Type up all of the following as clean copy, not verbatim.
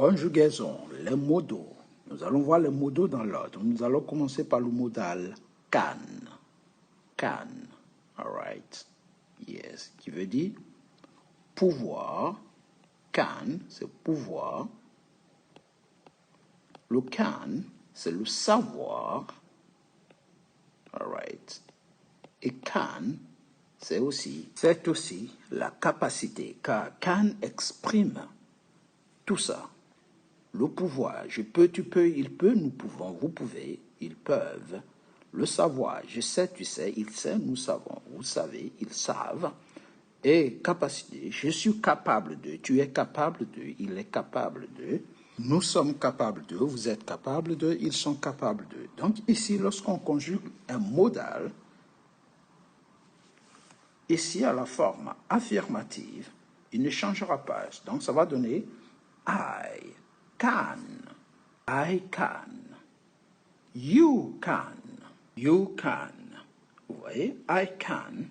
Conjugaison, les modaux. Nous allons voir les modaux dans l'ordre. Nous allons commencer par le modal can. Can. All right. Yes. Qui veut dire pouvoir. Can, c'est pouvoir. Le can, c'est le savoir. All right. Et can, c'est aussi la capacité, car can exprime tout ça. Le pouvoir, je peux, tu peux, il peut, nous pouvons, vous pouvez, ils peuvent. Le savoir, je sais, tu sais, il sait, nous savons, vous savez, ils savent. Et capacité, je suis capable de, tu es capable de, il est capable de, nous sommes capables de, vous êtes capable de, ils sont capables de. Donc ici, lorsqu'on conjugue un modal, ici à la forme affirmative, il ne changera pas. Donc ça va donner I can, I can, you can, you can. Vous voyez, I can,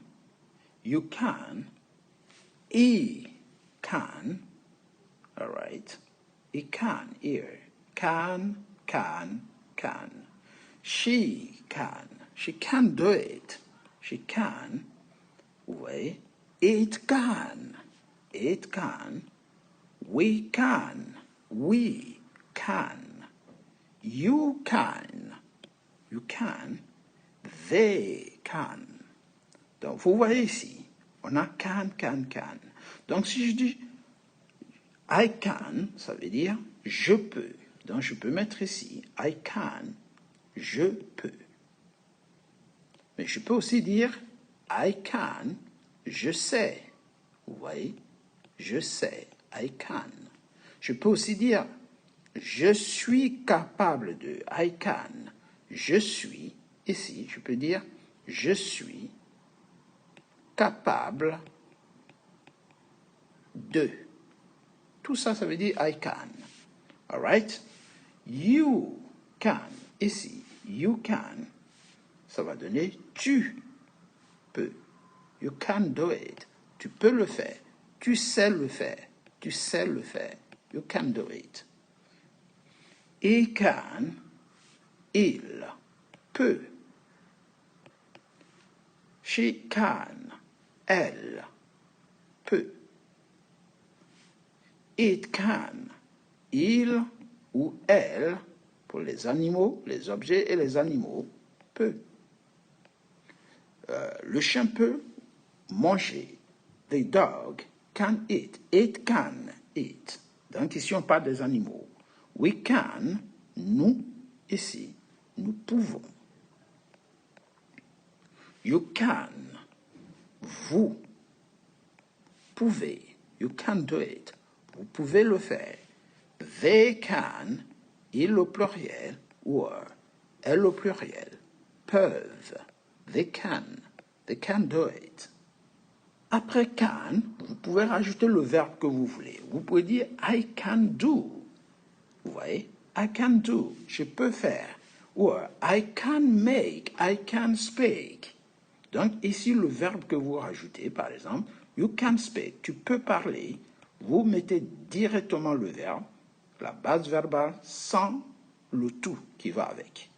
you can, he can, all right, he can, here, can, she can do it, she can, vous voyez, it can, we can, you can, they can. Donc, vous voyez ici, on a can. Donc, si je dis I can, ça veut dire je peux. Donc, je peux mettre ici I can, je peux. Mais je peux aussi dire I can, je sais. Vous voyez, je sais, I can. Je peux aussi dire je suis capable de, I can, je suis. Ici, je peux dire je suis capable de. Tout ça, ça veut dire I can. All right? You can. Ici, you can, ça va donner tu peux. You can do it. Tu peux le faire. Tu sais le faire. Tu sais le faire. You can do it. He can. Il peut. She can. Elle peut. It can. Il ou elle, pour les animaux, les objets et les animaux, peut. Le chien peut manger. The dog can eat. It can eat. Donc ici, on parle des animaux. We can, nous, ici, nous pouvons. You can, vous pouvez. You can do it. Vous pouvez le faire. They can, il au pluriel, ou elle au pluriel, peuvent. They can do it. Après can, vous pouvez rajouter le verbe que vous voulez. Vous pouvez dire I can do. Vous voyez? I can do. Je peux faire. Ou I can make. I can speak. Donc ici, le verbe que vous rajoutez, par exemple, you can speak. Tu peux parler. Vous mettez directement le verbe, la base verbale, sans le tout qui va avec.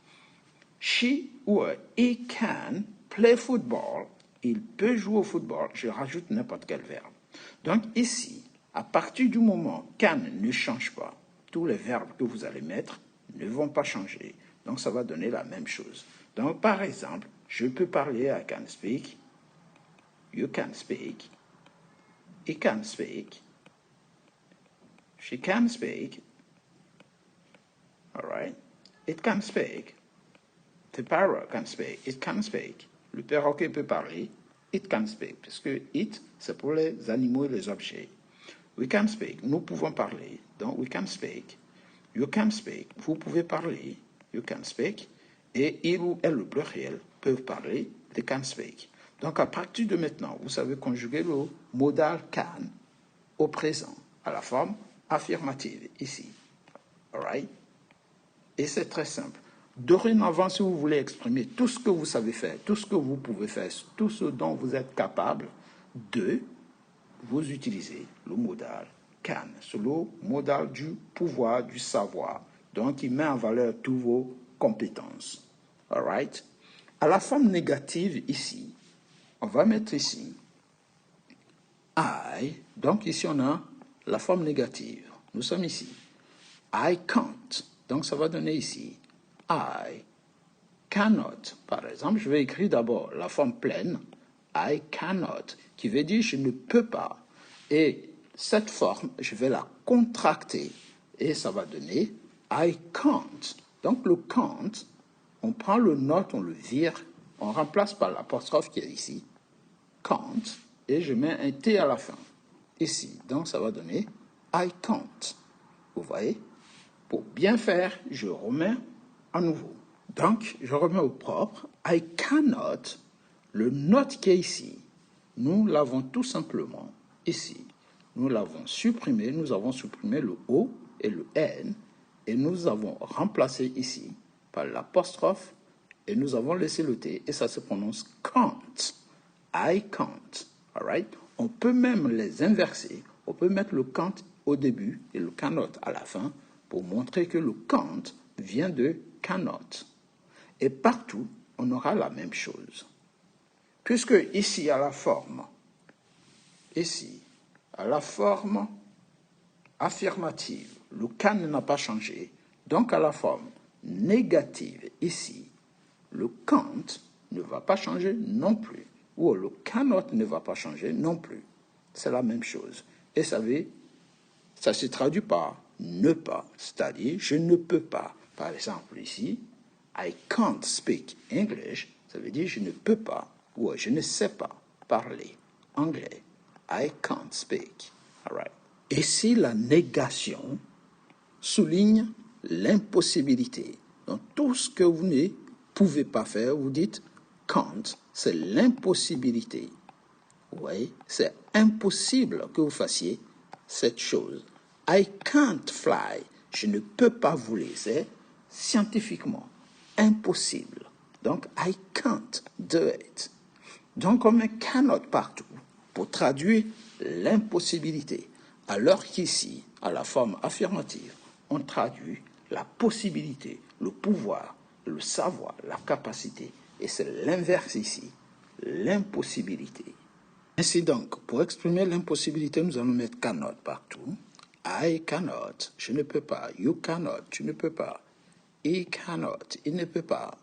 She ou he can play football. Il peut jouer au football. Je rajoute n'importe quel verbe. Donc ici, à partir du moment can ne change pas, tous les verbes que vous allez mettre ne vont pas changer. Donc ça va donner la même chose. Donc par exemple, je peux parler, I can speak, you can speak, he can speak, she can speak, all right, it can speak, the parrot can speak, it can speak. Le perroquet peut parler, it can speak, parce que it, c'est pour les animaux et les objets. We can speak, nous pouvons parler, donc we can speak. You can speak, vous pouvez parler, you can speak. Et il ou elle, le pluriel, peuvent parler, they can speak. Donc à partir de maintenant, vous savez conjuguer le modal can au présent, à la forme affirmative, ici. All right? Et c'est très simple. Dorénavant, si vous voulez exprimer tout ce que vous savez faire, tout ce que vous pouvez faire, tout ce dont vous êtes capable de, vous utilisez le modal can. C'est le modal du pouvoir, du savoir. Donc, il met en valeur toutes vos compétences. All right? À la forme négative, ici, on va mettre ici I. Donc, ici, on a la forme négative. Nous sommes ici. I can't. Donc, ça va donner ici I cannot. Par exemple, je vais écrire d'abord la forme pleine. I cannot, qui veut dire je ne peux pas. Et cette forme, je vais la contracter. Et ça va donner I can't. Donc, le can't, on prend le not, on le vire, on remplace par l'apostrophe qui est ici. Can't. Et je mets un T à la fin. Ici. Donc, ça va donner I can't. Vous voyez? Pour bien faire, je remets à nouveau. Donc, je remets au propre. I cannot. Le not qui est ici, nous l'avons tout simplement ici. Nous l'avons supprimé. Nous avons supprimé le O et le N. Et nous avons remplacé ici par l'apostrophe. Et nous avons laissé le T. Et ça se prononce can't. I can't. All right? On peut même les inverser. On peut mettre le can't au début et le cannot à la fin pour montrer que le can't vient de cannot. Et partout, on aura la même chose. Puisque ici, à la forme, affirmative, le can n'a pas changé. Donc, à la forme négative, ici, le can't ne va pas changer non plus. Ou le cannot ne va pas changer non plus. C'est la même chose. Et ça se traduit par ne pas, c'est-à-dire je ne peux pas. Par exemple, ici, I can't speak English, ça veut dire je ne peux pas ou je ne sais pas parler anglais. I can't speak. All right. Ici, la négation souligne l'impossibilité. Donc, tout ce que vous ne pouvez pas faire, vous dites can't, c'est l'impossibilité. Vous voyez, c'est impossible que vous fassiez cette chose. I can't fly. Je ne peux pas voler. C'est scientifiquement impossible. Donc, I can't do it. Donc, on met cannot partout pour traduire l'impossibilité. Alors qu'ici, à la forme affirmative, on traduit la possibilité, le pouvoir, le savoir, la capacité. Et c'est l'inverse ici, l'impossibilité. Ainsi donc, pour exprimer l'impossibilité, nous allons mettre cannot partout. I cannot, je ne peux pas. You cannot, tu ne peux pas. He cannot, il ne peut pas.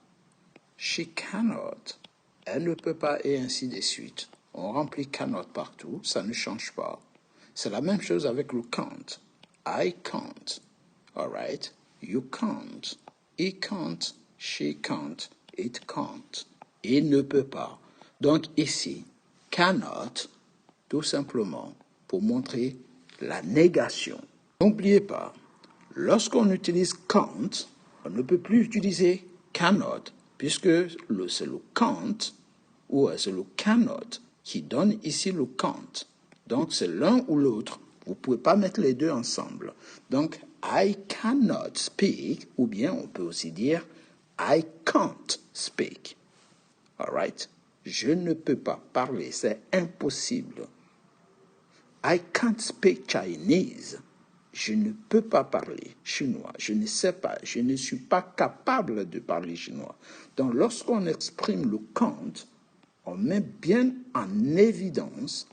She cannot, elle ne peut pas, et ainsi de suite. On remplit cannot partout, ça ne change pas. C'est la même chose avec le can't. I can't, all right? You can't, he can't, she can't, it can't. Il ne peut pas. Donc ici, cannot, tout simplement, pour montrer la négation. N'oubliez pas, lorsqu'on utilise can't, on ne peut plus utiliser cannot, puisque c'est le can't ou c'est le cannot qui donne ici le can't. Donc, c'est l'un ou l'autre. Vous ne pouvez pas mettre les deux ensemble. Donc, I cannot speak, ou bien on peut aussi dire I can't speak. All right? Je ne peux pas parler, c'est impossible. I can't speak Chinese. Je ne peux pas parler chinois. Je ne sais pas. Je ne suis pas capable de parler chinois. Donc, lorsqu'on exprime le can't, on met bien en évidence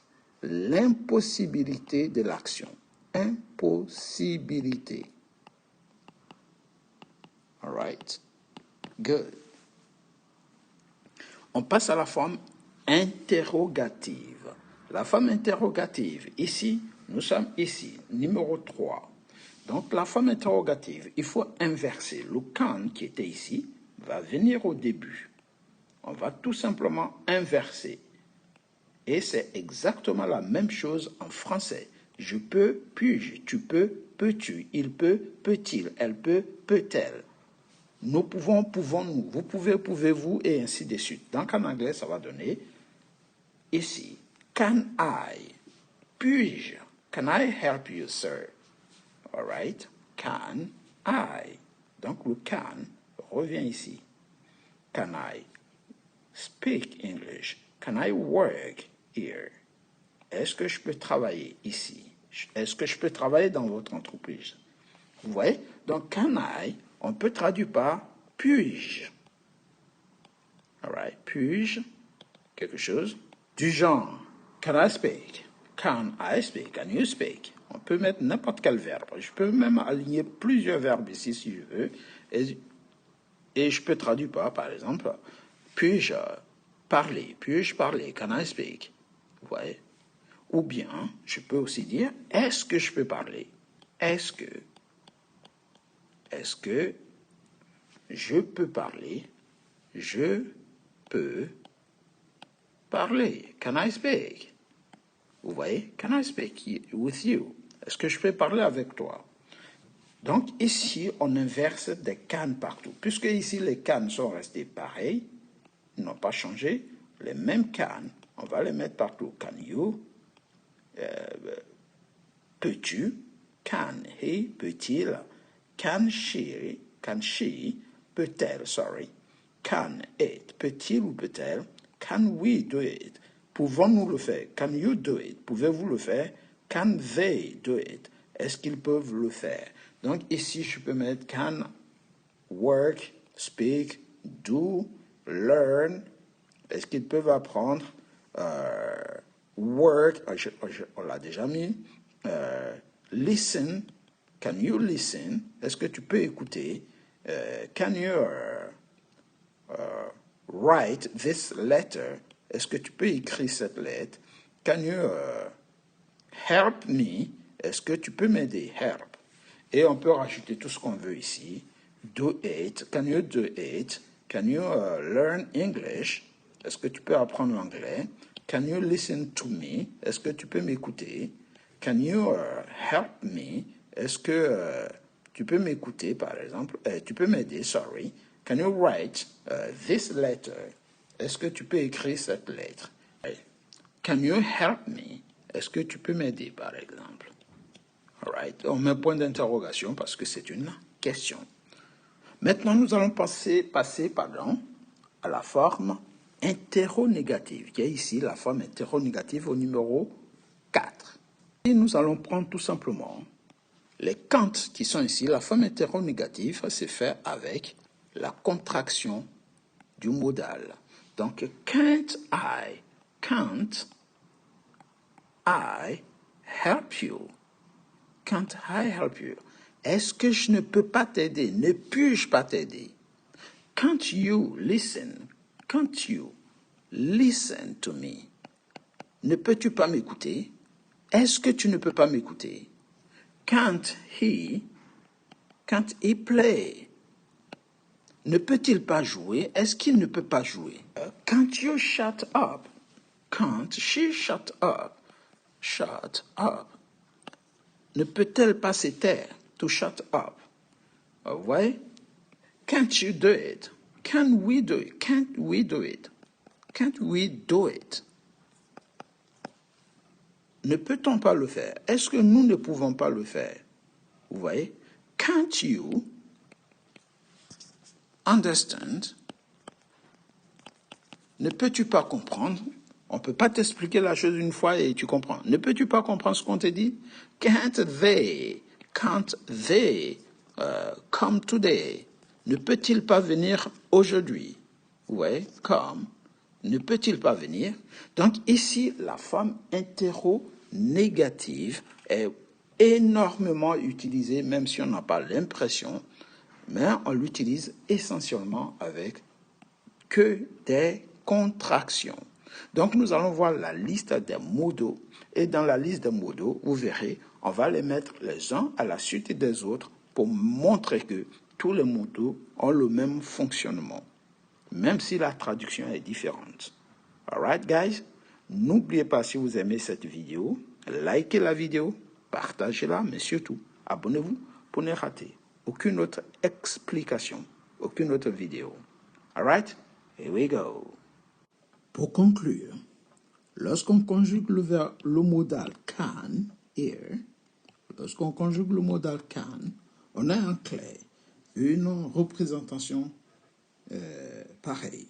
l'impossibilité de l'action. Impossibilité. All right? Good. On passe à la forme interrogative. La forme interrogative, ici, nous sommes ici, numéro 3. Donc, la forme interrogative, il faut inverser. Le can qui était ici va venir au début. On va tout simplement inverser. Et c'est exactement la même chose en français. Je peux, puis-je, tu peux, peux-tu, il peut, peut-il, elle peut, peut-elle. Nous pouvons, pouvons-nous, vous pouvez, pouvez-vous, et ainsi de suite. Donc en anglais, ça va donner ici, can I, puis-je, can I help you, sir? All right, can I. Donc le can revient ici. Can I speak English? Can I work here? Est-ce que je peux travailler ici? Est-ce que je peux travailler dans votre entreprise? Vous voyez? Donc, can I, on peut traduire par puis-je. All right. Puis-je quelque chose du genre. Can I speak? Can I speak? Can you speak? On peut mettre n'importe quel verbe. Je peux même aligner plusieurs verbes ici si je veux. Et je peux traduire par exemple, puis-je parler? Puis-je parler? Can I speak? Vous voyez? Ou bien, je peux aussi dire, est-ce que je peux parler? Est-ce que je peux parler? Je peux parler. Can I speak? Vous voyez? Can I speak with you? Est-ce que je peux parler avec toi? Donc ici, on inverse des can partout. Puisque ici, les can sont restés pareils, ils n'ont pas changé, les mêmes can, on va les mettre partout. Can you? Peux-tu? Can he? Peut-il? Can she? Peut-elle? Sorry. Can it? Peut-il ou peut-elle? Can we do it? Pouvons-nous le faire? Can you do it? Pouvez-vous le faire? Can they do it? Est-ce qu'ils peuvent le faire? Donc ici, je peux mettre can, work, speak, do, learn. Est-ce qu'ils peuvent apprendre? Work, on l'a déjà mis. Listen, can you listen? Est-ce que tu peux écouter? Can you write this letter? Est-ce que tu peux écrire cette lettre? Can you help me? Est-ce que tu peux m'aider? Help. Et on peut rajouter tout ce qu'on veut ici. Do it. Can you do it? Can you learn English? Est-ce que tu peux apprendre l'anglais? Can you listen to me? Est-ce que tu peux m'écouter? Can you help me? Est-ce que tu peux m'écouter, par exemple? Tu peux m'aider, sorry. Can you write this letter? Est-ce que tu peux écrire cette lettre? Can you help me? Est-ce que tu peux m'aider, par exemple? All right. On met un point d'interrogation parce que c'est une question. Maintenant, nous allons passer à la forme interronégative. Il y a ici la forme interronégative au numéro 4. Et nous allons prendre tout simplement les can't qui sont ici. La forme interronégative, c'est fait avec la contraction du modal. Donc, can't I help you? Can't I help you? Est-ce que je ne peux pas t'aider? Ne puis-je pas t'aider? Can't you listen? Can't you listen to me? Ne peux-tu pas m'écouter? Est-ce que tu ne peux pas m'écouter? Can't he play? Ne peut-il pas jouer? Est-ce qu'il ne peut pas jouer? Can't you shut up? Can't she shut up? Shut up. Ne peut-elle pas se taire? To shut up. Vous voyez? Can't you do it? Can we do it? Can't we do it? Can't we do it? Ne peut-on pas le faire? Est-ce que nous ne pouvons pas le faire? Vous voyez? Can't you understand? Ne peux-tu pas comprendre? On ne peut pas t'expliquer la chose une fois et tu comprends. Ne peux-tu pas comprendre ce qu'on te dit? Can't they come today? Ne peut-il pas venir aujourd'hui? Vous voyez? Come. Ne peut-il pas venir? Donc ici, la forme interronégative est énormément utilisée, même si on n'a pas l'impression, mais on l'utilise essentiellement avec que des contractions. Donc nous allons voir la liste des modaux. Et dans la liste des modaux, vous verrez, on va les mettre les uns à la suite des autres pour montrer que tous les modaux ont le même fonctionnement, même si la traduction est différente. Alright, guys? N'oubliez pas, si vous aimez cette vidéo, likez la vidéo, partagez-la, mais surtout, abonnez-vous pour ne rater aucune autre explication, aucune autre vidéo. Alright? Here we go. Pour conclure, lorsqu'on conjugue le modal can, here, lorsqu'on conjugue le modal can, on a en clair une représentation pareille.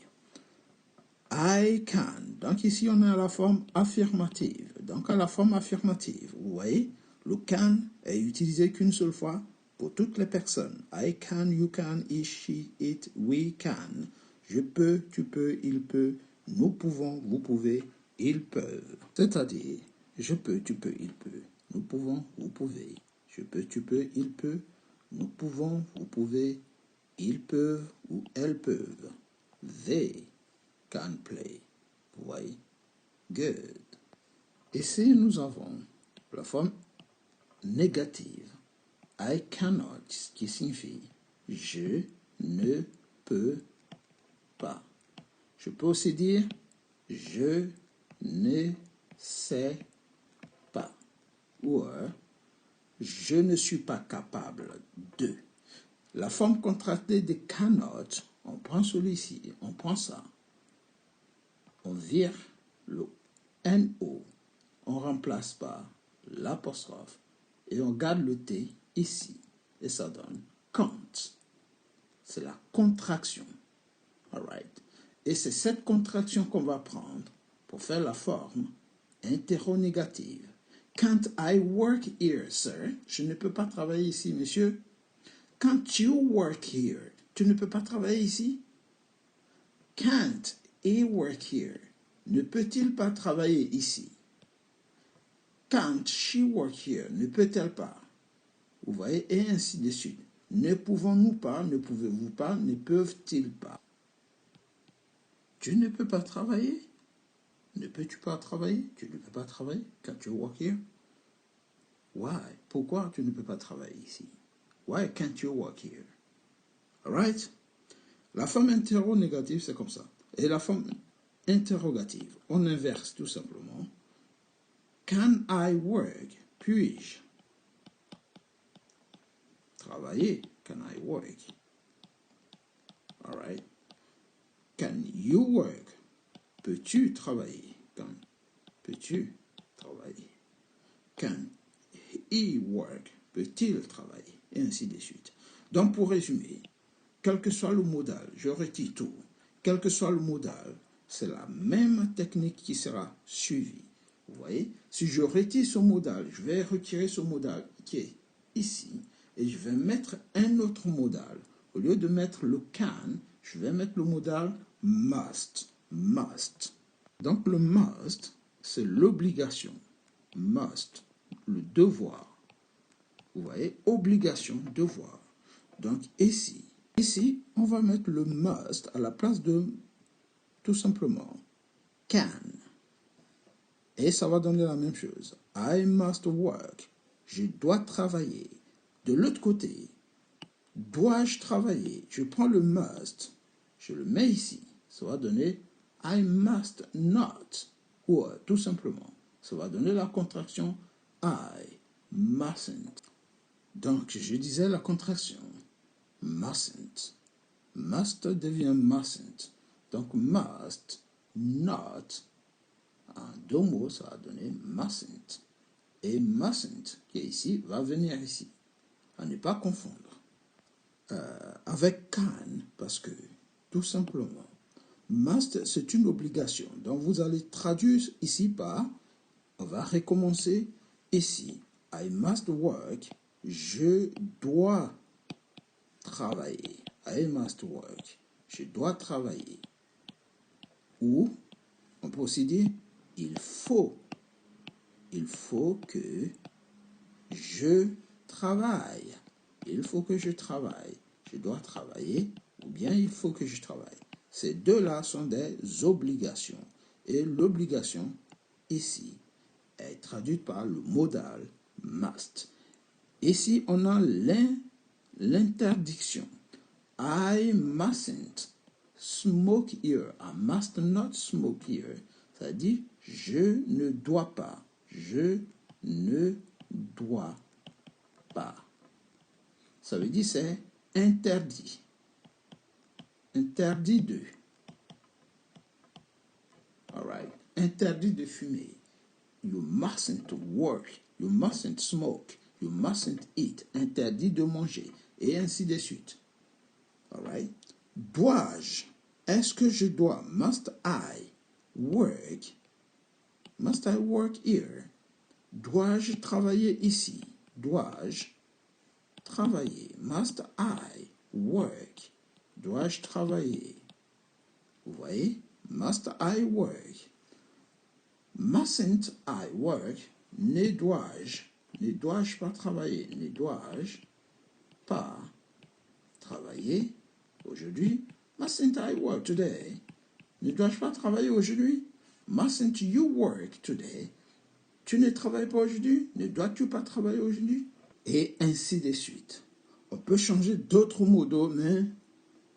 I can. Donc ici, on a la forme affirmative. Donc à la forme affirmative, vous voyez, Le can est utilisé qu'une seule fois pour toutes les personnes. I can, you can, he, she, it, we can. Je peux, tu peux, il peut, nous pouvons, vous pouvez, ils peuvent. C'est-à-dire, je peux, tu peux, il peut, nous pouvons, vous pouvez. Je peux, tu peux, il peut, nous pouvons, vous pouvez, ils peuvent ou elles peuvent. They can play. Vous voyez? Good. Ici, nous avons la forme négative. I cannot, qui signifie je ne peux pas. Je peux aussi dire je ne sais pas. Ou je ne suis pas capable de. La forme contractée de cannot, on prend celui-ci, on prend ça. On vire le NO, on remplace par l'apostrophe et on garde le T ici. Et ça donne can't. C'est la contraction. Alright. Et c'est cette contraction qu'on va prendre pour faire la forme interrogative. Can't I work here, sir? Je ne peux pas travailler ici, monsieur. Can't you work here? Tu ne peux pas travailler ici? Can't he work here? Ne peut-il pas travailler ici? Can't she work here? Ne peut-elle pas? Vous voyez, et ainsi de suite. Ne pouvons-nous pas, ne pouvez-vous pas, ne peuvent-ils pas? Tu ne peux pas travailler? Ne peux-tu pas travailler? Tu ne peux pas travailler? Can't you work here? Why? Pourquoi tu ne peux pas travailler ici? Why can't you work here? Alright? La forme interrogative, c'est comme ça. Et la forme interrogative, on inverse tout simplement. Can I work? Puis-je travailler? Can I work? Alright? Can you work? Peux-tu travailler? Peux-tu travailler? Can he work? Peut-il travailler? Et ainsi de suite. Donc, pour résumer, quel que soit le modal, je retire tout. Quel que soit le modal, c'est la même technique qui sera suivie. Vous voyez? Si je retire ce modal, je vais retirer ce modal qui est ici et je vais mettre un autre modal. Au lieu de mettre le can, je vais mettre le modal must. Must. Donc, le must, c'est l'obligation. Must, le devoir. Vous voyez, obligation, devoir. Donc ici, on va mettre le must à la place de tout simplement can. Et ça va donner la même chose. I must work. Je dois travailler. De l'autre côté, dois-je travailler? Je prends le must, je le mets ici. Ça va donner I must not. Ou tout simplement, ça va donner la contraction I mustn't. Donc, je disais la contraction mustn't. Must devient mustn't. Donc, must, not, en deux mots, ça va donner mustn't. Et mustn't, qui est ici, va venir ici. À ne pas confondre avec can, parce que, tout simplement, must, c'est une obligation. Donc, vous allez traduire ici par, on va recommencer ici. I must work. Je dois travailler. I must work. Je dois travailler. Ou, on peut aussi dire, il faut que je travaille. Il faut que je travaille. Je dois travailler, ou bien il faut que je travaille. Ces deux-là sont des obligations. Et l'obligation, ici, est traduite par le modal must. Ici, on a l'interdiction. I mustn't smoke here. I must not smoke here. Ça dit, je ne dois pas. Je ne dois pas. Ça veut dire c'est interdit. Interdit de. Alright. Interdit de fumer. You mustn't work. You mustn't smoke. You mustn't eat. Interdit de manger. Et ainsi de suite. Alright. Dois-je? Est-ce que je dois? Must I work? Must I work here? Dois-je travailler ici? Dois-je travailler? Must I work? Dois-je travailler? Vous voyez? Must I work? Mustn't I work? Ne dois-je pas travailler? Ne dois-je pas travailler aujourd'hui? Mustn't I work today? Ne dois-je pas travailler aujourd'hui? Mustn't you work today? Tu ne travailles pas aujourd'hui? Ne dois-tu pas travailler aujourd'hui? Et ainsi de suite. On peut changer d'autres modos, mais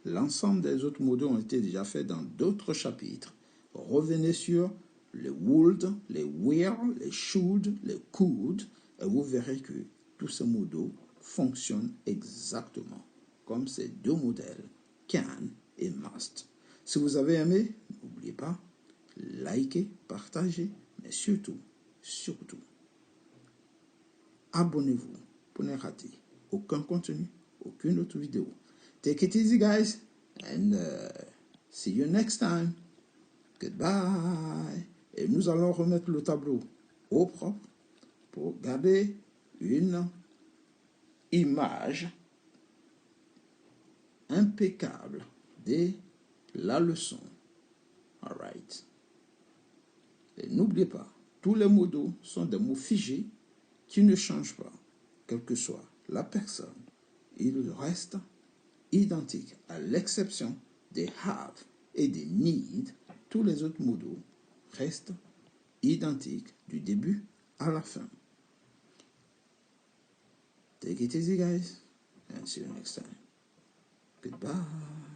l'ensemble des autres modos ont été déjà faits dans d'autres chapitres. Revenez sur les would, les will, les should, les could, et vous verrez que tous ces modos fonctionnent exactement comme ces deux modèles, can et must. Si vous avez aimé, n'oubliez pas, likez, partagez, mais surtout, abonnez-vous pour ne rater aucun contenu, aucune autre vidéo. Take it easy, guys, and see you next time. Goodbye. Et nous allons remettre le tableau au propre pour garder une image impeccable de la leçon. All right. Et n'oubliez pas, tous les modos sont des mots figés qui ne changent pas, quelle que soit la personne. Ils restent identiques, à l'exception des have et des need. Tous les autres modos restent identiques du début à la fin. Take it easy, guys, and see you next time. Goodbye.